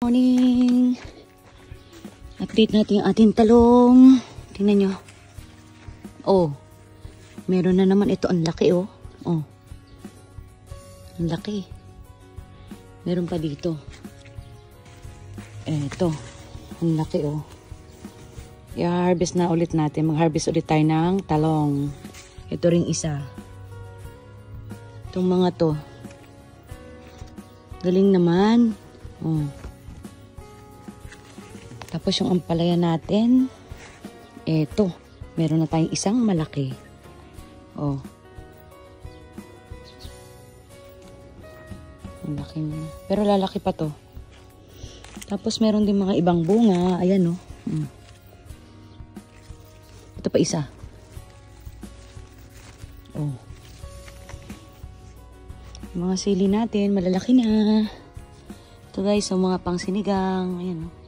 Morning! Update natin yung ating talong. Tingnan nyo. Oh, meron na naman ito. Ang laki oh. Oh. Ang laki. Meron pa dito. Ito. Ang laki oh. I-harvest na ulit natin. Mag-harvest ulit tayo ng talong. Ito ring isa. Itong mga to. Galing naman. Oh. Tapos yung ampalaya natin, eto, meron na tayong isang malaki. Oh. Ang laki na. Pero lalaki pa to. Tapos meron din mga ibang bunga. Ayan oh. Ito pa isa. Oh. Mga sili natin, malalaki na. Ito guys, so mga pang sinigang. Ayan oh.